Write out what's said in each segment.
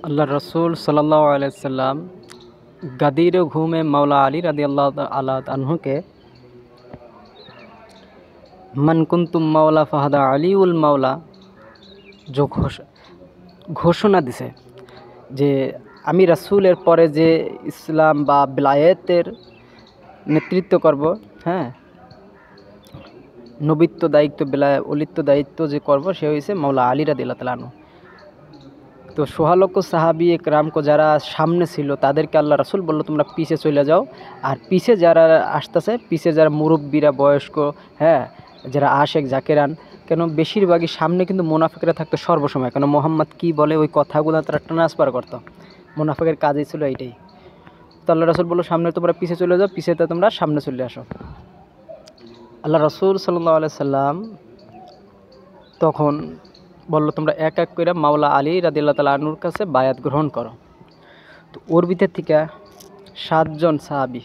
আল্লাহ রসুল সাল্লাল্লাহু আলাইহি সাল্লাম গাদির ঘুমে মাওলা আলী রাদিয়াল্লাহু তাআলা আনহুকে মান কুনতুম মাওলা ফাহাদা আলিউল মাওলা যে ঘোষণা দিছে যে আমি রাসূলের পরে যে ইসলাম বা বেলায়েতের নেতৃত্ব করব, হ্যাঁ, নবিত্ব দায়িত্ব অলিত্ব দায়িত্ব যে করব সে হয়েছে মাওলা আলী রাদিয়াল্লাহু তাআলা আনহু। তো সোহালক্ষ সাহাবি একরামকো যারা সামনে ছিল তাদেরকে আল্লাহ রাসূল বলল তোমরা পিছে চলে যাও, আর পিছে যারা আসতেছে, পিছে যারা মুরব্বীরা বয়স্ক, হ্যাঁ, যারা আশেক জাকেরান, কেন বেশিরভাগই সামনে কিন্তু মুনাফিকরা থাকতো সর্বসময়, কেন মোহাম্মদ কি বলে ওই কথাগুলো তারা ট্রান্সফার করতো, মুনাফিকের কাজই ছিল এইটাই। তো আল্লাহ রাসূল বলল সামনে তোমরা পিছে চলে যাও, পিছেতে তোমরা সামনে চলে আসো। আল্লাহ রাসূল সাল্লাল্লাহু আলাইহি সাল্লাম তখন বলল তোমরা এক এক করে মাওলা আলী রাদিয়াল্লাহু তাআলা আনহুর কাছে বায়াত গ্রহণ করো। তো ওর ভিতর থেকে 7 জন সাহাবি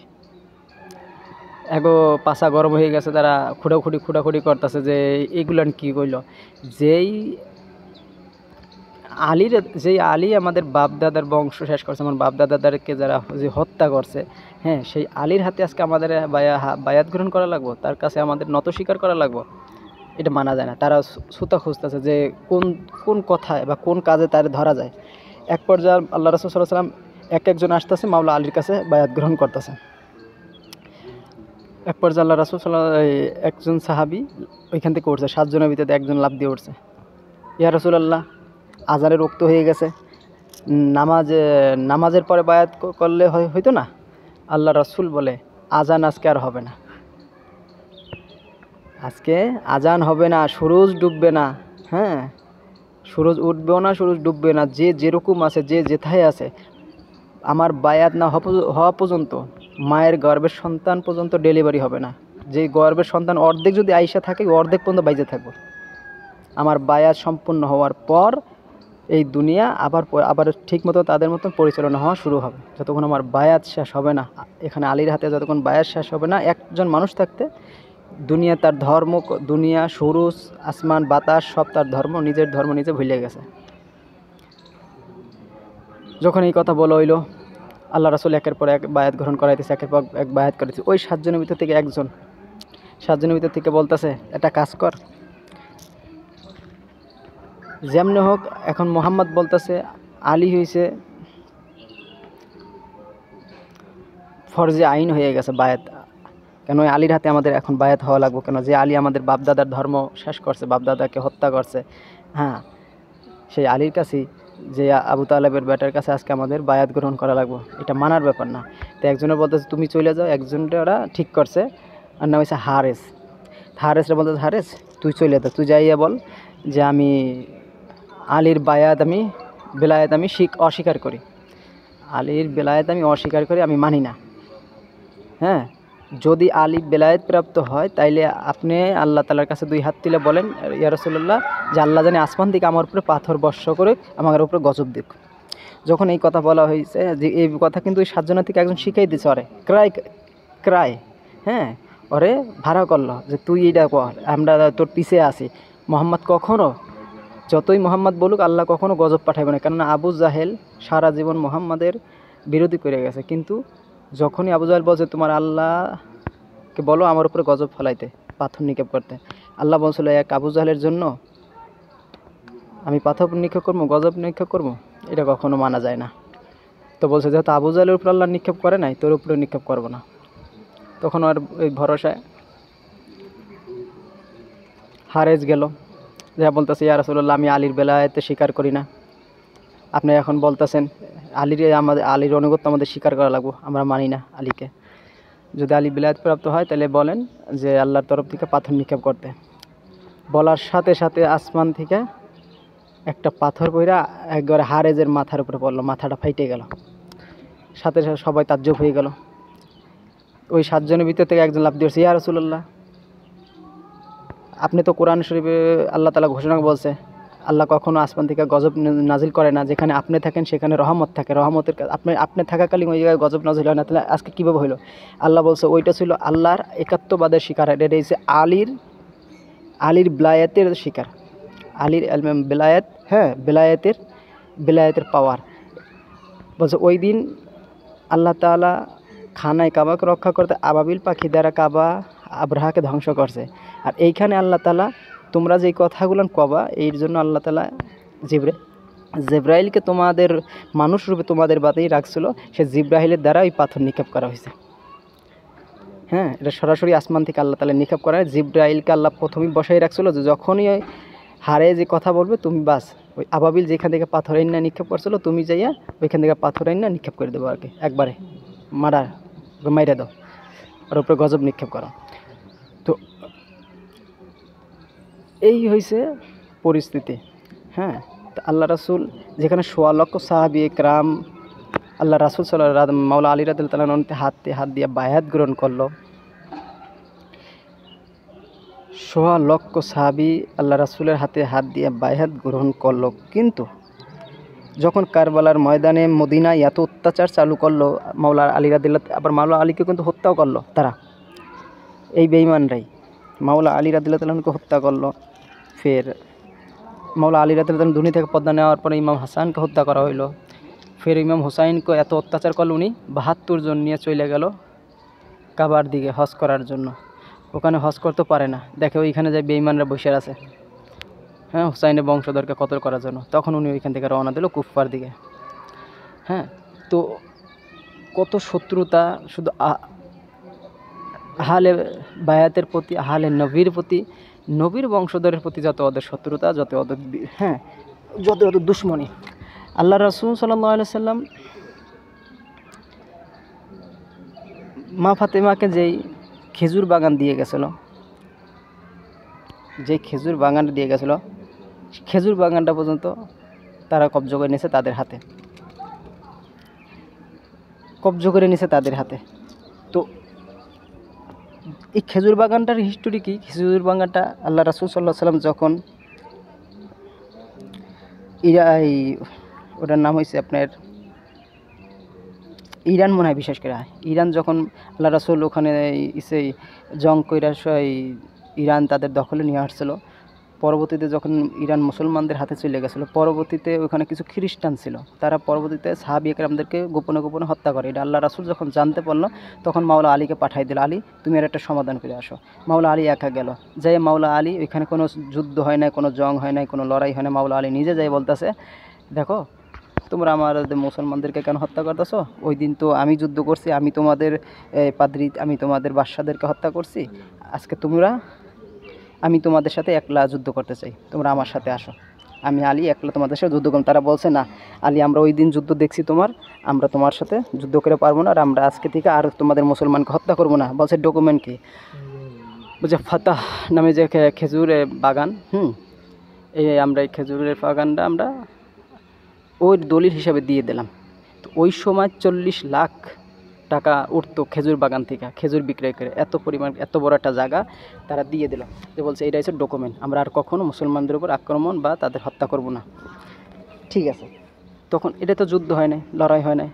এগো পাছা গরম হয়ে গেছে, তারা খুঁড়াখুড়ি করতেছে যে এইগুলান কি কইল। যেই আলী আমাদের বাপদাদার বংশ শেষ করছে, আমার বাপদাদাদেরকে যারা যে হত্যা করছে, হ্যাঁ, সেই আলীর হাতে আজকে আমাদের বায়াত গ্রহণ করা লাগবো, তার কাছে আমাদের নত স্বীকার করা লাগবো, এটা মানা যায় না। তারা সুতা খুঁজতেছে যে কোন কোন কথায় বা কোন কাজে তার ধরা যায়। এক পর্যায়ে আল্লাহ রাসূল সাল্লাল্লাহু আলাইহি ওয়াসাল্লাম একজন আসতেছে মাওলা আলীর কাছে বায়াত গ্রহণ করতেছে। এক পর্যায়ে আল্লাহ রাসূল একজন সাহাবি ওইখান থেকে উঠছে, 7 জনের ভিতরে একজন লাফ দিয়ে উঠছে, ইয়া রাসূলুল্লাহ, আজানের রক্ত হয়ে গেছে, নামাজের পরে বায়াত করলে হইতো না? আল্লাহ রাসূল বলে আজান আজকে আর হবে না, আজকে আজান হবে না, সূরজ ডুববে না, হ্যাঁ, সূরজ উঠবেও না, সূরজ ডুববে না, যে যেরকম আছে, যে যেথায় আছে, আমার বায়াত না হওয়া পর্যন্ত মায়ের গর্ভের সন্তান পর্যন্ত ডেলিভারি হবে না। যে গর্ভের সন্তান অর্ধেক যদি আইসা থাকে, অর্ধেক পর্যন্ত বাইজে থাকবো। আমার বায়াত সম্পূর্ণ হওয়ার পর এই দুনিয়া আবার ঠিকমতো তাদের মতন পরিচালনা হওয়া শুরু হবে। যতক্ষণ আমার বায়াত শেষ হবে না, এখানে আলীর হাতে যতক্ষণ বায়াত শেষ হবে না, একজন মানুষ থাকতে দুনিয়া তার ধর্ম, দুনিয়া, সূরজ, আসমান, বাতাস সব তার ধর্ম, নিজের ধর্ম নিজে ভুলে গেছে। যখন এই কথা বলা হইল, আল্লাহ রাসূল একের পর এক বায়াত গ্রহণ করাইতেছে, একের পর এক বায়াত করাইতেছে। ওই 7 জনের ভিতর থেকে একজন 7 জনের ভিতর থেকে বলতেছে একটা কাজ কর, যেমনি হোক, এখন মোহাম্মদ বলতেছে আলী হয়েছে ফরজে আইন হয়ে গেছে বায়াত, কেন ওই আলীর হাতে আমাদের এখন বায়াত হওয়া লাগবে, কেন যে আলী আমাদের বাপদাদার ধর্ম শেষ করছে, বাপদাদাকে হত্যা করছে, হ্যাঁ, সেই আলীর কাছেই, যে আবু তালেবের বেটার কাছে আজকে আমাদের বায়াত গ্রহণ করা লাগবে, এটা মানার ব্যাপার না। তো একজনের বলতেছে তুমি চলে যাও, একজনটা ওরা ঠিক করছে, আর নাম হচ্ছে হারেসরা বলতেছে হারেস তুই চলে যা, তুই যাইয়া বল যে আমি আলীর বেলায়েত আমি অস্বীকার করি, আলীর বেলায়েত আমি অস্বীকার করি, আমি মানি না, হ্যাঁ, যদি আলী বেলায়েত প্রাপ্ত হয় তাইলে আপনি আল্লাহ তাআলার কাছে 2 হাত তুলে বলেন ইয়া রাসূলুল্লাহ, যে আল্লাহ জানি আসমান থেকে আমার উপরে পাথর বর্ষণ করে আমার উপরে গজব দিক। যখন এই কথা বলা হয়েছে, যে এই কথা কিন্তু ওই 7 জনের থেকে একজন শিখাই দিচ্ছে, ওরে ক্রাই, হ্যাঁ, ওরে ভাড়া করলো যে তুই এইটা কর, আমরা তোর পিছিয়ে আছি। মোহাম্মদ কখনো, যতই মোহাম্মদ বলুক, আল্লাহ কখনো গজব পাঠাবে না, কেননা আবু জাহেল সারা জীবন মোহাম্মদের বিরোধী করে গেছে। কিন্তু যখনই আবু জাহেল বলছে তোমার আল্লাহকে বলো আমার উপরে গজব ফলাইতে, পাথর নিক্ষেপ করতে, আল্লাহ বলছিল এক আবু জাহেলের জন্য আমি পাথর নিক্ষেপ করবো, গজব নিক্ষেপ করবো, এটা কখনো মানা যায় না। তো বলছে যেহেতু আবু জাহেলের উপর আল্লাহ নিক্ষেপ করে নাই, তোর উপরে নিক্ষেপ করবো না। তখন আর ওই ভরসায় হারেজ গেল, যা বলতেছে ইয়া রাসূলুল্লাহ, আমি আলীর বেলায়েতে স্বীকার করি না, আপনি এখন বলতেছেন আলীর অনুগত্য আমাদের স্বীকার করা লাগবে, আমরা মানি না আলীকে। যদি আলী বেলায়েত প্রাপ্ত হয় তাহলে বলেন যে আল্লাহর তরফ থেকে পাথর নিক্ষেপ করতে। বলার সাথে সাথে আসমান থেকে একটা পাথর পইরা একবারে হারেজের মাথার উপরে পড়লো, মাথাটা ফাইটে গেল, সাথে সাথে সবাই তাজ্জব হয়ে গেল। ওই 7 জনের ভিতর থেকে একজন লাফ দিয়েছে, ইয়া রাসূলুল্লাহ, আপনি তো কোরআন শরীফে আল্লাহ তাআলা ঘোষণা বলছে আল্লাহ কখনো আসমান থেকে গজব নাজিল করে না, যেখানে আপনি থাকেন সেখানে রহমত থাকে, রহমতের আপনি থাকাকালীন ওই জায়গায় গজব নাজিল হয় না, তাহলে আজকে কীভাবে হলো? আল্লাহ বলছে ওইটা ছিল আল্লাহর একাত্মবাদের শিকার, এটা হচ্ছে আলীর বেলায়েতের শিকার, আলীর বেলায়েত, হ্যাঁ, বেলায়েতের পাওয়ার, বলছে ওই দিন আল্লাহ তাআলা খানায় কাবাকে রক্ষা করতে আবাবিল পাখি দ্বারা কাবা আব্রাহাকে ধ্বংস করছে। আর এইখানে আল্লাহ তাআলা তোমরা যেই কথাগুলো কবা এর জন্য আল্লাহ তাআলা জিব্রাইলকে তোমাদের মানুষ রূপে তোমাদের বাতেই রাখছিল, সে জিব্রাইলের দ্বারা ওই পাথর নিক্ষেপ করা হয়েছে। হ্যাঁ, এটা সরাসরি আসমান থেকে আল্লাহ তাআলা নিক্ষেপ করা হয়। জিব্রাইলকে আল্লাহ প্রথমেই বসাই রাখছিল যে যখনই ওই হারে যে কথা বলবে তুমি বাস ওই আবাবিল যেখান থেকে পাথর আইনা নিক্ষেপ করছিল তুমি যাইয়া ওইখান থেকে পাথর আইনা নিক্ষেপ করে দেবো আর কি, একবারে মাইরা দাও, ওর উপরে গজব নিক্ষেপ করো। তো এই হয়েছে পরিস্থিতি। হ্যাঁ, তো আল্লাহ রাসূল যেখানে ১৬ লক্ষ সাহাবী একরাম আল্লাহ রাসূল মাওলা আলী রাদিয়াল্লাহু তাআলা আনহু হাত দিয়ে বায়াত গ্রহণ করলো। ১৬ লক্ষ সাহাবী আল্লাহ রাসূলের হাত দিয়ে বায়াত গ্রহণ করলো, কিন্তু যখন কারবালার ময়দানে মদিনায় এত অত্যাচার চালু করলো মাওলা আলী রাদিয়াল্লাহু, আবার মাওলা আলীকে কিন্তু হত্যাও করলো তারা, এই বেঈমানরাই মাওলা আলী রাদিয়াল্লাহু তাআলাকে হত্যা করলো। ফের মাওলা আলী রাদিয়াল্লাহু তাআলা দুনিয়া থেকে পর্দা নেওয়ার পরে ইমাম হাসানকে হত্যা করা হইলো। ফের ইমাম হুসাইনকে এত অত্যাচার করলো, উনি ৭২ জন নিয়ে চলে গেল কাবার দিকে হজ করার জন্য। ওখানে হজ করতে পারে না, দেখে ওইখানে যায় বেঈমানরা বসে আছে, হ্যাঁ, হুসাইনের বংশধরকে কতল করার জন্য। তখন উনি ওইখান থেকে রওনা দিল কুফার দিকে। হ্যাঁ, তো কত শত্রুতা শুধু আহলে বায়াতের প্রতি, আহলে নবীর প্রতি, নবীর বংশধরের প্রতি যত ওদের শত্রুতা, যত ওদের যত ওদের দুশ্মনী। আল্লাহ রাসূল সাল্লাল্লাহু আলাইহি সাল্লাম মা ফাতেমাকে যেই খেজুর বাগান দিয়ে গেছিল, খেজুর বাগানটা পর্যন্ত তারা কব্জা করে নিয়েছে তাদের হাতে। তো এই খেজুর বাগানটার হিস্টোরি কি? খেজুর বাগানটা আল্লাহ রাসূল সাল্লাল্লাহু আলাইহি সাল্লাম যখন ওটার নাম হয়েছে আপনার ইরান মনে হয়, বিশেষ করে ইরান যখন আল্লাহ রাসূল ওখানে জং কইরা ইরান তাদের দখলে নিয়ে আসছিল, পরবর্তীতে যখন ইরান মুসলমানদের হাতে চলে গেছিলো, পরবর্তীতে ওখানে কিছু খ্রিস্টান ছিল, তারা পরবর্তীতে সাহাবী একরামদেরকে গোপনে গোপনে হত্যা করে। এটা আল্লাহ রাসূল যখন জানতে পারলো তখন মাওলা আলীকে পাঠাই দিল, আলী তুমি এর একটা সমাধান করে আসো। মাওলা আলী একা গেল, যাই মাওলা আলী ওইখানে কোনো যুদ্ধ হয় নাই, কোনো জং হয় নাই, কোনো লড়াই হয় না। মাওলা আলী নিজে যাই বলতেছে, দেখো তোমরা আমাদের মুসলমানদেরকে কেন হত্যা করতেছো? ওই দিন তো আমি যুদ্ধ করছি, আমি তোমাদের আমি তোমাদের বাদশাদেরকে হত্যা করছি, আজকে আমি তোমাদের সাথে একলা যুদ্ধ করতে চাই, তোমরা আমার সাথে আসো, আমি আলী একলা তোমাদের সাথে যুদ্ধ করব। তারা বলছে না আলী, আমরা ওই দিন যুদ্ধ দেখছি আমরা তোমার সাথে যুদ্ধ করে পারবো না, আর আমরা আজকে থেকে আর তোমাদের মুসলমানকে হত্যা করব না। বলছে ডকুমেন্ট কি? বলছে ফাতাহ নামে যে খেজুরের বাগান, আমরা এই খেজুরের বাগানটা আমরা ওই দলিল হিসাবে দিয়ে দিলাম। তো ওই সময় 40 লাখ টাকা উঠতো খেজুর বাগান থেকে, খেজুর বিক্রয় করে, এত পরিমাণ, এত বড় একটা জায়গা তারা দিয়ে দিল। যে বলছে এটা হচ্ছে ডকুমেন্ট, আমরা আর কখনো মুসলমানদের উপর আক্রমণ বা তাদের হত্যা করব না। ঠিক আছে, তখন এটা তো যুদ্ধ হয় নাই, লড়াই হয় নাই,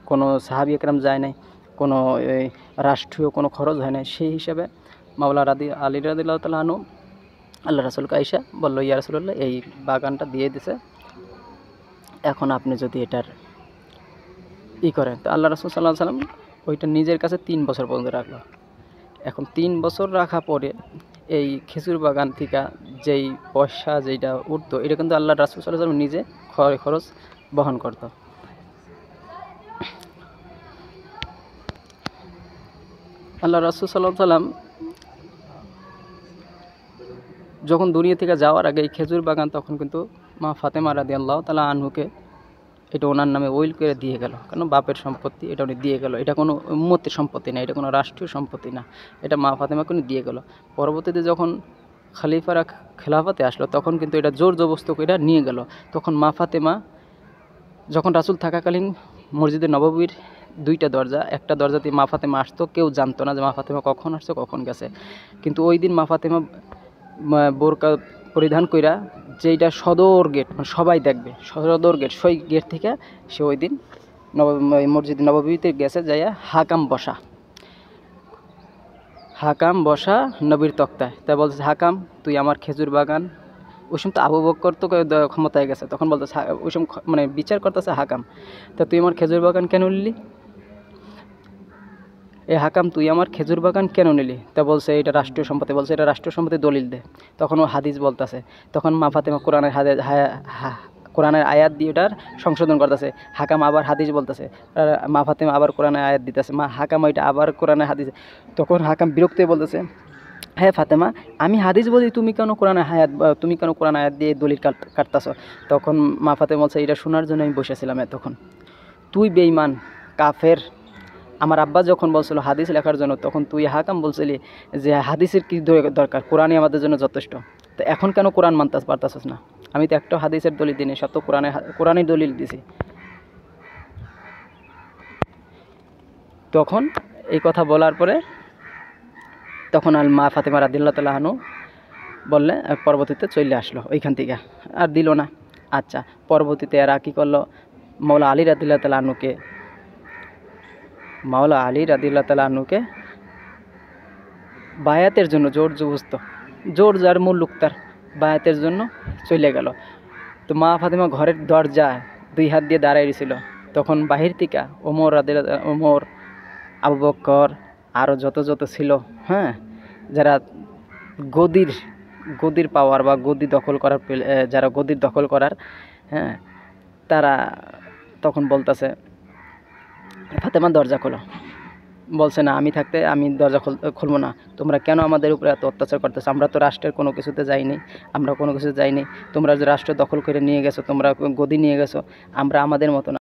কোনো সাহাবী একরাম যায় নাই, কোনো রাষ্ট্রীয় কোনো খরচ হয় নাই। সেই হিসাবে মাওলা আলী রাদিয়াল্লাহু তাআলা আনহু আল্লাহ রাসূলকে আইসা বলল, ইয়া রাসূলুল্লাহ, এই বাগানটা দিয়ে দিছে, এখন আপনি যদি এটার করেন। তো আল্লাহ রাসূল সাল্লাল্লাহু আলাইহি ওয়াসাল্লাম ওইটা নিজের কাছে 3 বছর পর্যন্ত রাখলো। এখন 3 বছর রাখা পরে এই খেজুর বাগান থেকে যেই পয়সা যেটা উঠতো, এটা কিন্তু আল্লাহ রাসূল সাল্লাল্লাহু আলাইহি ওয়াসাল্লাম নিজে খরচ বহন করত। আল্লাহ রাসূল সাল্লাল্লাহু আলাইহি ওয়াসাল্লাম যখন দুনিয়া থেকে যাওয়ার আগে এই খেজুর বাগান তখন কিন্তু মা ফাতেমা রাদিয়াল্লাহু তাআলা আনহুকে এটা ওনার নামে উইল করে দিয়ে গেল, কারণ বাপের সম্পত্তি, এটা উনি দিয়ে গেল। এটা কোনো উম্মতের সম্পত্তি না, এটা কোনো রাষ্ট্রীয় সম্পত্তি না, এটা মা ফাতেমাকে উনি দিয়ে গেল। পরবর্তীতে যখন খলিফারা খেলাফতে আসলো তখন কিন্তু এটা জোর জবরদস্তি করে নিয়ে গেল। তখন মা ফাতেমা যখন রাসূল থাকাকালীন মসজিদে নববীর 2টা দরজা, একটা দরজা দিয়ে মা ফাতেমা আসতো, কেউ জানতো না যে মা ফাতেমা কখন আসছে কখন গেছে। কিন্তু ওই দিন মা ফাতেমা বোরকা পরিধান কইরা, যেইটা সদর গেট, মানে সবাই দেখবে সদর গেট, সেই গেট থেকে সে ওই দিন মসজিদ নববীতে গেছে, যাইয়া হাকাম বসা নবীর তক্তায়। তাই বলছে, হাকাম তুই আমার খেজুর বাগান ওই সময় তো আবু বকর তো ক্ষমতায় গেছে, তখন বলতেছে ওই সময় মানে বিচার করতেছে হাকাম, তা তুই আমার খেজুর বাগান কেন নিলি? এ হাকাম তুই আমার খেজুর বাগান কেন নিলি? তা বলছে এটা রাষ্ট্রীয় সম্পত্তি, বলছে এটা রাষ্ট্রীয় সম্পত্তি, দলিল দে। তখন ও হাদিস বলতেছে, তখন মা ফাতেমা কোরআনের কোরআনের আয়াত দিয়ে ওটার সংশোধন করতেছে, হাকাম আবার হাদিস বলতেছে, আর মা ফাতেমা আবার কোরআনের আয়াত দিতেছে, হাকাম ওইটা আবার কোরআনের হাদিস। তখন হাকাম বিরক্ত হয়ে বলতেছে, হ্যাঁ ফাতেমা, আমি হাদিস বলি, তুমি কেন কোরআন আয়াত তুমি কেন কোরআন আয়াত দিয়ে দলিল কাটতাছ? তখন মা ফাতেমা বলছে এটা শোনার জন্য আমি বসেছিলাম এতক্ষণ। তুই বেঈমান, কাফের। আমার আব্বা যখন বলছিল হাদিস লেখার জন্য, তখন তুই হাকাম বলছিলি যে হাদিসের কী দরকার, কোরআনই আমাদের জন্য যথেষ্ট। তো এখন কেন কোরআন মানতে পারতাছিস না? আমি তো একটা হাদিসের দলিল দিইনি, সব তো কোরআনই দলিল দিছি। তখন এই কথা বলার পরে তখন আর মা ফাতেমা রাদিয়াল্লাহু তাআলা আনহু বললে, পরবর্তীতে চলে আসলো ওইখান থেকে, আর দিল না। আচ্ছা, পরবর্তীতে এরা কী করলো, মাওলা আলী রাদিয়াল্লাহু তাআলা আনহুকে বায়াতের জন্য জোর জবরদস্ত, জোর যার মুল্লুক তার, বায়াতের জন্য চলে গেল। তো মা ফাতেমা ঘরের দরজায় 2 হাত দিয়ে দাঁড়ায় ছিল। তখন বাহির থেকে ওমর, আবু বকর, আরও যত ছিল, হ্যাঁ, যারা গদির পাওয়ার বা গদি দখল করার, যারা গদির দখল করার, হ্যাঁ, তারা তখন বলতেছে, ফাতেমা দরজা খোলো। বলছে না, আমি থাকতে আমি দরজা খুলবো না। তোমরা কেন আমাদের উপরে এত অত্যাচার করতেছো? আমরা তো রাষ্ট্রের কোনো কিছুতে যাইনি, তোমরা যে রাষ্ট্র দখল করে নিয়ে গেছো, তোমরা গদি নিয়ে গেছো, আমরা আমাদের মতো না।